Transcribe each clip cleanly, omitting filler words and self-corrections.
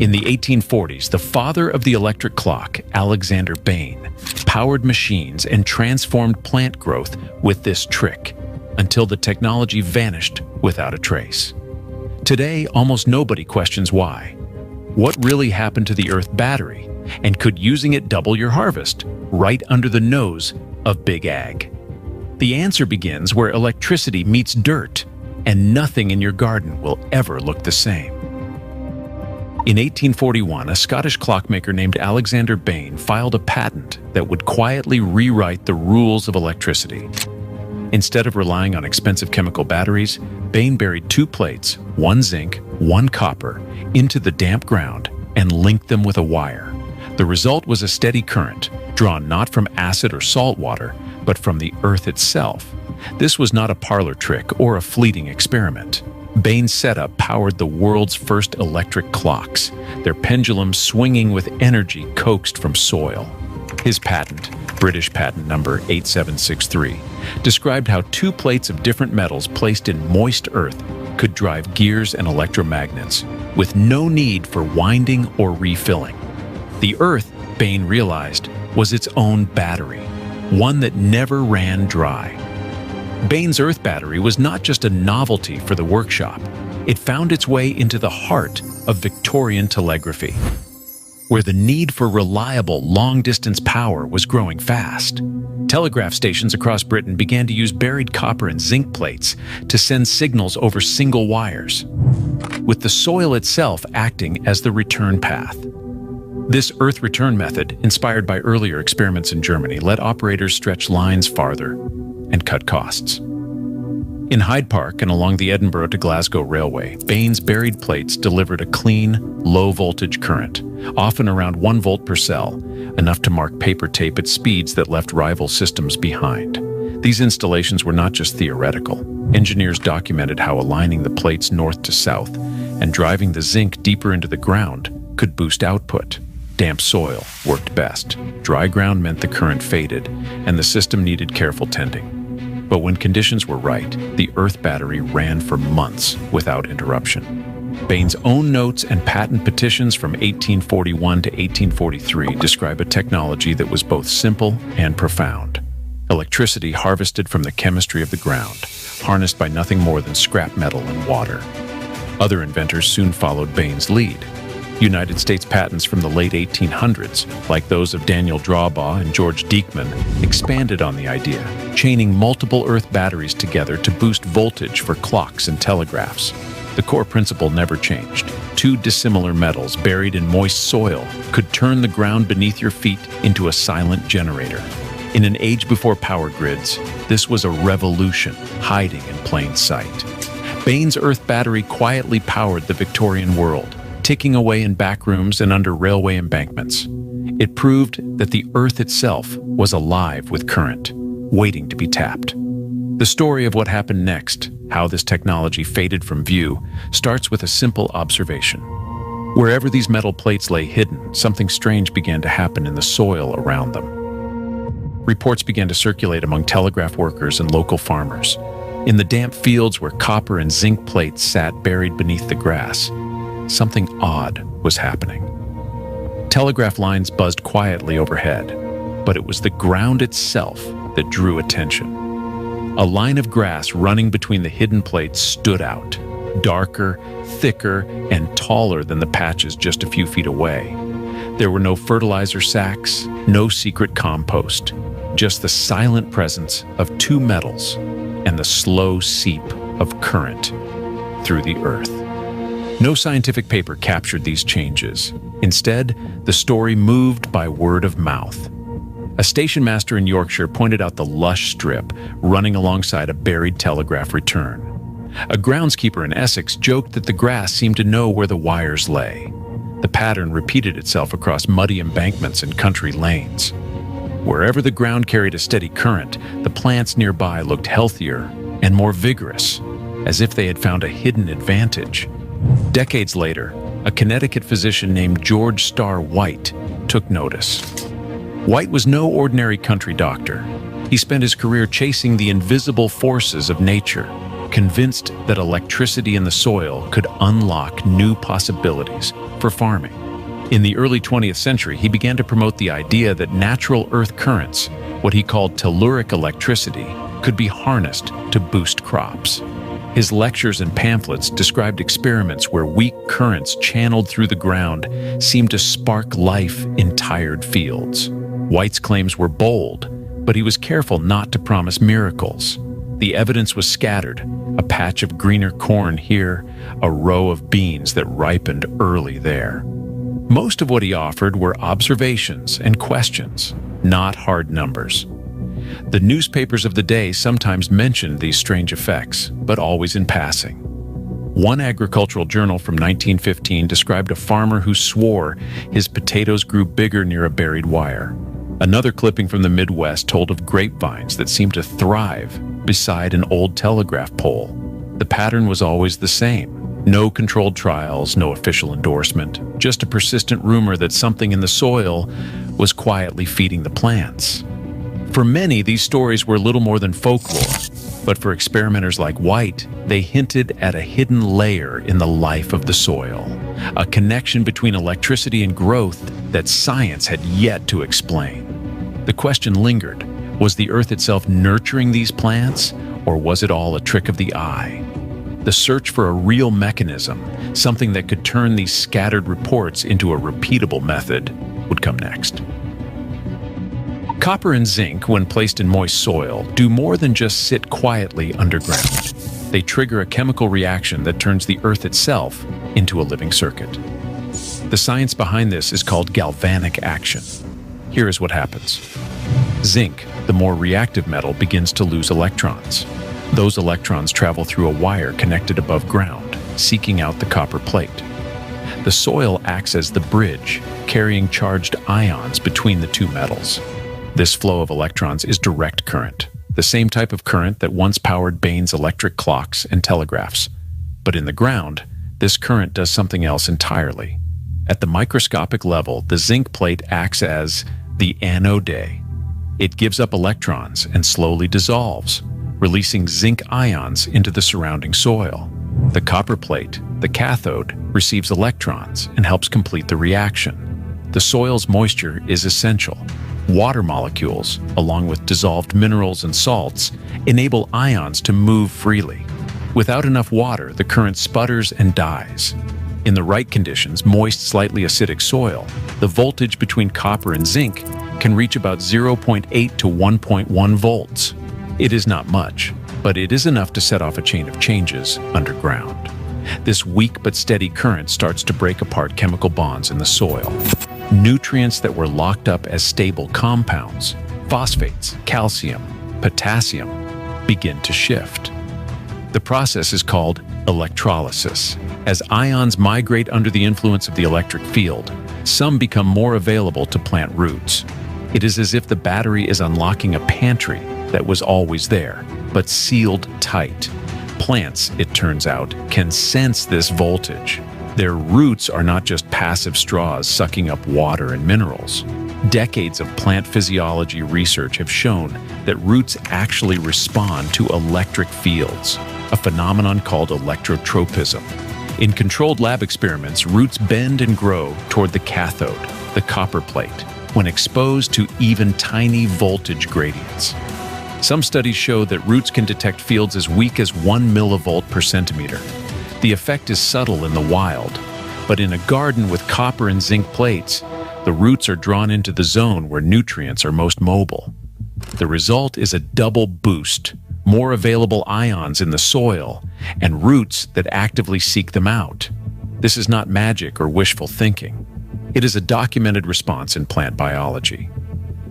In the 1840s, the father of the electric clock, Alexander Bain, powered machines and transformed plant growth with this trick until the technology vanished without a trace. Today, almost nobody questions why. What really happened to the Earth battery? And could using it double your harvest, right under the nose of Big Ag? The answer begins where electricity meets dirt, and nothing in your garden will ever look the same. In 1841, a Scottish clockmaker named Alexander Bain filed a patent that would quietly rewrite the rules of electricity. Instead of relying on expensive chemical batteries, Bain buried two plates, one zinc, one copper, into the damp ground and linked them with a wire. The result was a steady current, drawn not from acid or salt water, but from the earth itself. This was not a parlor trick or a fleeting experiment. Bain's setup powered the world's first electric clocks, their pendulums swinging with energy coaxed from soil. His patent, British patent number 8763, described how two plates of different metals placed in moist earth could drive gears and electromagnets, with no need for winding or refilling. The earth, Bain realized, was its own battery, one that never ran dry. Bain's earth battery was not just a novelty for the workshop. It found its way into the heart of Victorian telegraphy, where the need for reliable, long-distance power was growing fast. Telegraph stations across Britain began to use buried copper and zinc plates to send signals over single wires, with the soil itself acting as the return path. This earth return method, inspired by earlier experiments in Germany, let operators stretch lines farther and cut costs. In Hyde Park and along the Edinburgh to Glasgow Railway, Bain's buried plates delivered a clean, low-voltage current, often around 1 volt per cell, enough to mark paper tape at speeds that left rival systems behind. These installations were not just theoretical. Engineers documented how aligning the plates north to south and driving the zinc deeper into the ground could boost output. Damp soil worked best. Dry ground meant the current faded, and the system needed careful tending. But when conditions were right, the earth battery ran for months without interruption. Bain's own notes and patent petitions from 1841 to 1843 describe a technology that was both simple and profound. Electricity harvested from the chemistry of the ground, harnessed by nothing more than scrap metal and water. Other inventors soon followed Bain's lead. United States patents from the late 1800s, like those of Daniel Drawbaugh and George Diekman, expanded on the idea, chaining multiple earth batteries together to boost voltage for clocks and telegraphs. The core principle never changed. Two dissimilar metals buried in moist soil could turn the ground beneath your feet into a silent generator. In an age before power grids, this was a revolution hiding in plain sight. Bain's earth battery quietly powered the Victorian world, ticking away in back rooms and under railway embankments. It proved that the earth itself was alive with current, waiting to be tapped. The story of what happened next, how this technology faded from view, starts with a simple observation. Wherever these metal plates lay hidden, something strange began to happen in the soil around them. Reports began to circulate among telegraph workers and local farmers. In the damp fields where copper and zinc plates sat buried beneath the grass, something odd was happening. Telegraph lines buzzed quietly overhead, but it was the ground itself that drew attention. A line of grass running between the hidden plates stood out, darker, thicker, and taller than the patches just a few feet away. There were no fertilizer sacks, no secret compost, just the silent presence of two metals and the slow seep of current through the earth. No scientific paper captured these changes. Instead, the story moved by word of mouth. A station master in Yorkshire pointed out the lush strip running alongside a buried telegraph return. A groundskeeper in Essex joked that the grass seemed to know where the wires lay. The pattern repeated itself across muddy embankments and country lanes. Wherever the ground carried a steady current, the plants nearby looked healthier and more vigorous, as if they had found a hidden advantage. Decades later, a Connecticut physician named George Starr White took notice. White was no ordinary country doctor. He spent his career chasing the invisible forces of nature, convinced that electricity in the soil could unlock new possibilities for farming. In the early 20th century, he began to promote the idea that natural earth currents, what he called telluric electricity, could be harnessed to boost crops. His lectures and pamphlets described experiments where weak currents channeled through the ground seemed to spark life in tired fields. White's claims were bold, but he was careful not to promise miracles. The evidence was scattered, a patch of greener corn here, a row of beans that ripened early there. Most of what he offered were observations and questions, not hard numbers. The newspapers of the day sometimes mentioned these strange effects, but always in passing. One agricultural journal from 1915 described a farmer who swore his potatoes grew bigger near a buried wire. Another clipping from the Midwest told of grapevines that seemed to thrive beside an old telegraph pole. The pattern was always the same. No controlled trials, no official endorsement, just a persistent rumor that something in the soil was quietly feeding the plants. For many, these stories were little more than folklore, but for experimenters like White, they hinted at a hidden layer in the life of the soil, a connection between electricity and growth that science had yet to explain. The question lingered, was the earth itself nurturing these plants, or was it all a trick of the eye? The search for a real mechanism, something that could turn these scattered reports into a repeatable method, would come next. Copper and zinc, when placed in moist soil, do more than just sit quietly underground. They trigger a chemical reaction that turns the earth itself into a living circuit. The science behind this is called galvanic action. Here is what happens. Zinc, the more reactive metal, begins to lose electrons. Those electrons travel through a wire connected above ground, seeking out the copper plate. The soil acts as the bridge, carrying charged ions between the two metals. This flow of electrons is direct current, the same type of current that once powered Bain's electric clocks and telegraphs. But in the ground, this current does something else entirely. At the microscopic level, the zinc plate acts as the anode. It gives up electrons and slowly dissolves, releasing zinc ions into the surrounding soil. The copper plate, the cathode, receives electrons and helps complete the reaction. The soil's moisture is essential. Water molecules, along with dissolved minerals and salts, enable ions to move freely. Without enough water, the current sputters and dies. In the right conditions, moist, slightly acidic soil, the voltage between copper and zinc can reach about 0.8 to 1.1 volts. It is not much, but it is enough to set off a chain of changes underground. This weak but steady current starts to break apart chemical bonds in the soil. Nutrients that were locked up as stable compounds, phosphates, calcium, potassium, begin to shift. The process is called electrolysis. As ions migrate under the influence of the electric field, some become more available to plant roots. It is as if the battery is unlocking a pantry that was always there, but sealed tight. Plants, it turns out, can sense this voltage. Their roots are not just passive straws sucking up water and minerals. Decades of plant physiology research have shown that roots actually respond to electric fields, a phenomenon called electrotropism. In controlled lab experiments, roots bend and grow toward the cathode, the copper plate, when exposed to even tiny voltage gradients. Some studies show that roots can detect fields as weak as 1 millivolt per centimeter. The effect is subtle in the wild, but in a garden with copper and zinc plates, the roots are drawn into the zone where nutrients are most mobile. The result is a double boost, more available ions in the soil, and roots that actively seek them out. This is not magic or wishful thinking. It is a documented response in plant biology.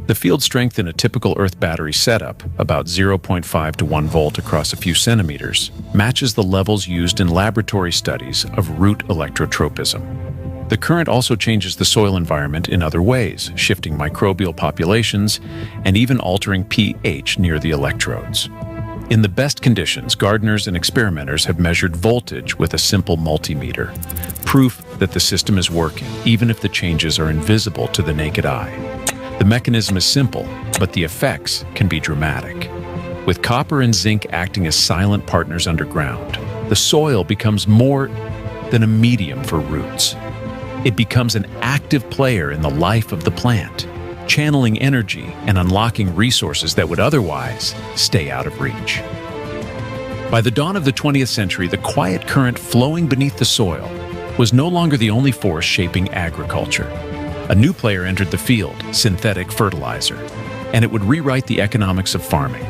The field strength in a typical earth battery setup, about 0.5 to 1 volt across a few centimeters, matches the levels used in laboratory studies of root electrotropism. The current also changes the soil environment in other ways, shifting microbial populations and even altering pH near the electrodes. In the best conditions, gardeners and experimenters have measured voltage with a simple multimeter, proof that the system is working, even if the changes are invisible to the naked eye. The mechanism is simple, but the effects can be dramatic. With copper and zinc acting as silent partners underground, the soil becomes more than a medium for roots. It becomes an active player in the life of the plant, channeling energy and unlocking resources that would otherwise stay out of reach. By the dawn of the 20th century, the quiet current flowing beneath the soil was no longer the only force shaping agriculture. A new player entered the field, synthetic fertilizer, and it would rewrite the economics of farming.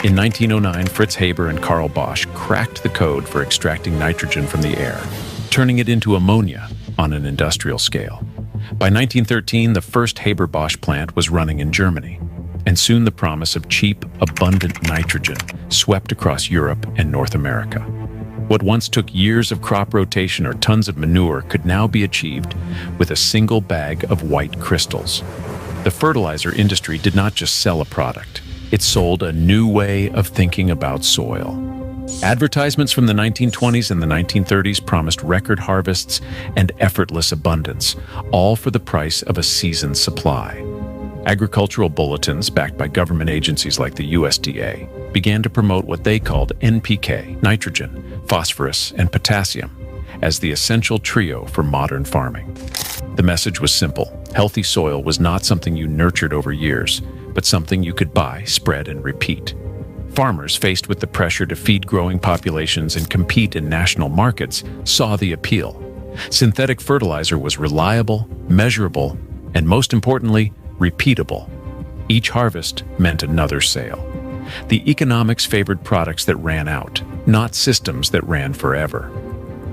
In 1909, Fritz Haber and Karl Bosch cracked the code for extracting nitrogen from the air, turning it into ammonia on an industrial scale. By 1913, the first Haber-Bosch plant was running in Germany, and soon the promise of cheap, abundant nitrogen swept across Europe and North America. What once took years of crop rotation or tons of manure could now be achieved with a single bag of white crystals. The fertilizer industry did not just sell a product, it sold a new way of thinking about soil. Advertisements from the 1920s and the 1930s promised record harvests and effortless abundance, all for the price of a season's supply. Agricultural bulletins, backed by government agencies like the USDA, began to promote what they called NPK, nitrogen, phosphorus, and potassium, as the essential trio for modern farming. The message was simple. Healthy soil was not something you nurtured over years, but something you could buy, spread, and repeat. Farmers, faced with the pressure to feed growing populations and compete in national markets, saw the appeal. Synthetic fertilizer was reliable, measurable, and most importantly, repeatable. Each harvest meant another sale. The economics favored products that ran out, not systems that ran forever.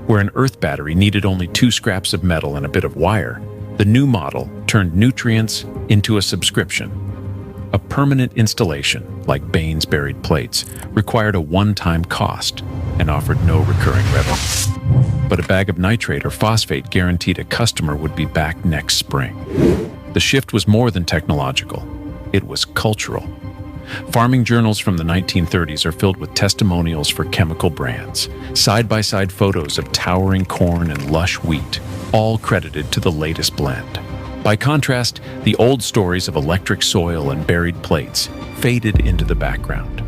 Where an earth battery needed only 2 scraps of metal and a bit of wire, the new model turned nutrients into a subscription. A permanent installation, like Bain's buried plates, required a one-time cost and offered no recurring revenue. But a bag of nitrate or phosphate guaranteed a customer would be back next spring. The shift was more than technological. It was cultural. Farming journals from the 1930s are filled with testimonials for chemical brands, side-by-side photos of towering corn and lush wheat, all credited to the latest blend. By contrast, the old stories of electric soil and buried plates faded into the background.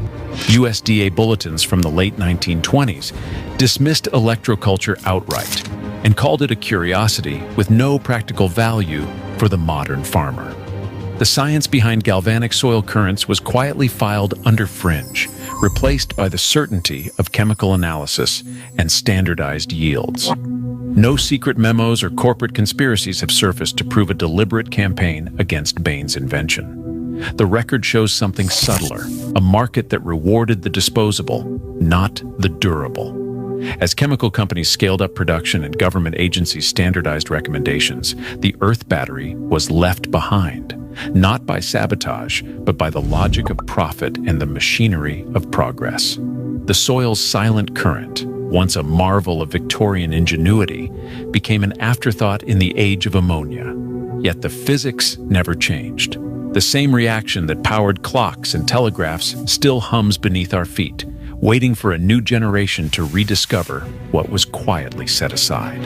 USDA bulletins from the late 1920s dismissed electroculture outright and called it a curiosity with no practical value for the modern farmer. The science behind galvanic soil currents was quietly filed under fringe, replaced by the certainty of chemical analysis and standardized yields. No secret memos or corporate conspiracies have surfaced to prove a deliberate campaign against Bain's invention. The record shows something subtler, a market that rewarded the disposable, not the durable. As chemical companies scaled up production and government agencies standardized recommendations, the earth battery was left behind, not by sabotage, but by the logic of profit and the machinery of progress. The soil's silent current, once a marvel of Victorian ingenuity, became an afterthought in the age of ammonia. Yet the physics never changed. The same reaction that powered clocks and telegraphs still hums beneath our feet, waiting for a new generation to rediscover what was quietly set aside.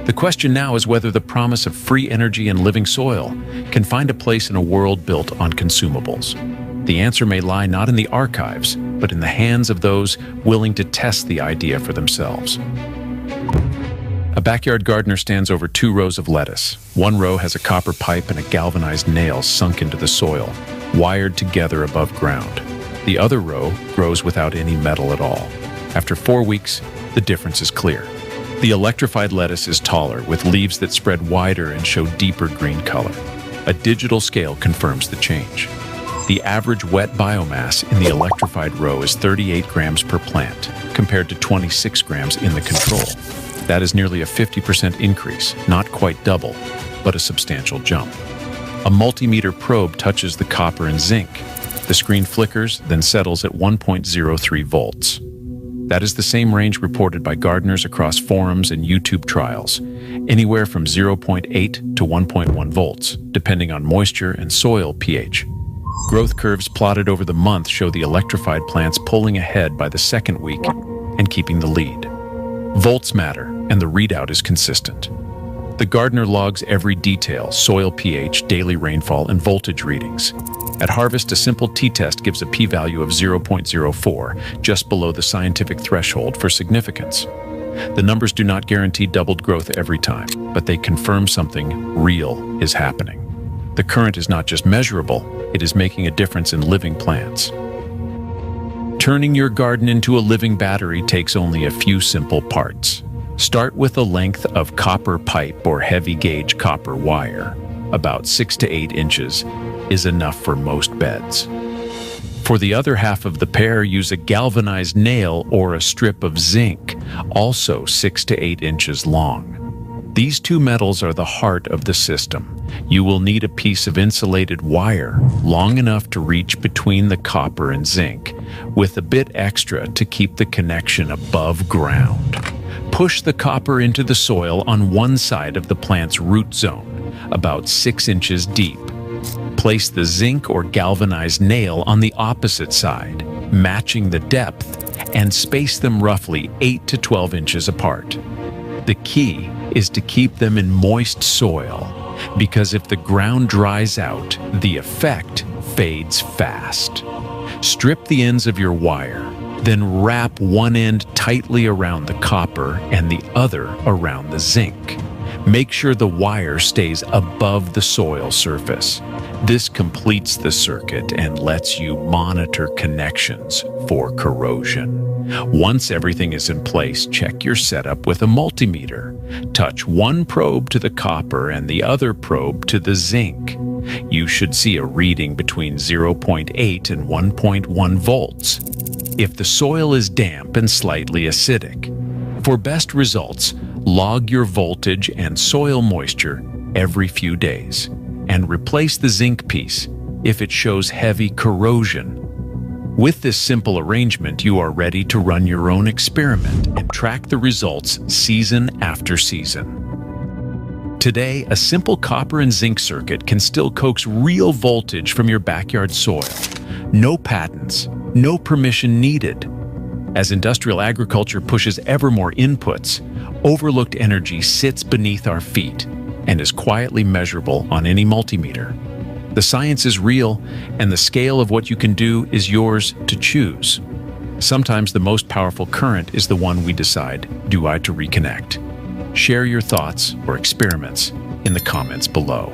The question now is whether the promise of free energy and living soil can find a place in a world built on consumables. The answer may lie not in the archives, but in the hands of those willing to test the idea for themselves. A backyard gardener stands over 2 rows of lettuce. One row has a copper pipe and a galvanized nail sunk into the soil, wired together above ground. The other row grows without any metal at all. After 4 weeks, the difference is clear. The electrified lettuce is taller, with leaves that spread wider and show deeper green color. A digital scale confirms the change. The average wet biomass in the electrified row is 38 grams per plant, compared to 26 grams in the control. That is nearly a 50% increase, not quite double, but a substantial jump. A multimeter probe touches the copper and zinc. The screen flickers, then settles at 1.03 volts. That is the same range reported by gardeners across forums and YouTube trials, anywhere from 0.8 to 1.1 volts, depending on moisture and soil pH. Growth curves plotted over the month show the electrified plants pulling ahead by the second week and keeping the lead. Volts matter, and the readout is consistent. The gardener logs every detail: soil pH, daily rainfall, and voltage readings. At harvest, a simple t-test gives a p-value of 0.04, just below the scientific threshold for significance. The numbers do not guarantee doubled growth every time, but they confirm something real is happening. The current is not just measurable, it is making a difference in living plants. Turning your garden into a living battery takes only a few simple parts. Start with a length of copper pipe or heavy gauge copper wire. About 6 to 8 inches is enough for most beds. For the other half of the pair, use a galvanized nail or a strip of zinc, also 6 to 8 inches long. These two metals are the heart of the system. You will need a piece of insulated wire long enough to reach between the copper and zinc, with a bit extra to keep the connection above ground. Push the copper into the soil on one side of the plant's root zone, about 6 inches deep. Place the zinc or galvanized nail on the opposite side, matching the depth, and space them roughly 8 to 12 inches apart. The key is to keep them in moist soil, because if the ground dries out, the effect fades fast. Strip the ends of your wire, then wrap one end tightly around the copper and the other around the zinc. Make sure the wire stays above the soil surface. This completes the circuit and lets you monitor connections for corrosion. Once everything is in place, check your setup with a multimeter. Touch one probe to the copper and the other probe to the zinc. You should see a reading between 0.8 and 1.1 volts. If the soil is damp and slightly acidic. For best results, log your voltage and soil moisture every few days, and replace the zinc piece if it shows heavy corrosion. With this simple arrangement, you are ready to run your own experiment and track the results season after season. Today, a simple copper and zinc circuit can still coax real voltage from your backyard soil. No patents, no permission needed. As industrial agriculture pushes ever more inputs, overlooked energy sits beneath our feet and is quietly measurable on any multimeter. The science is real, and the scale of what you can do is yours to choose. Sometimes the most powerful current is the one we decide, do I to reconnect? Share your thoughts or experiments in the comments below.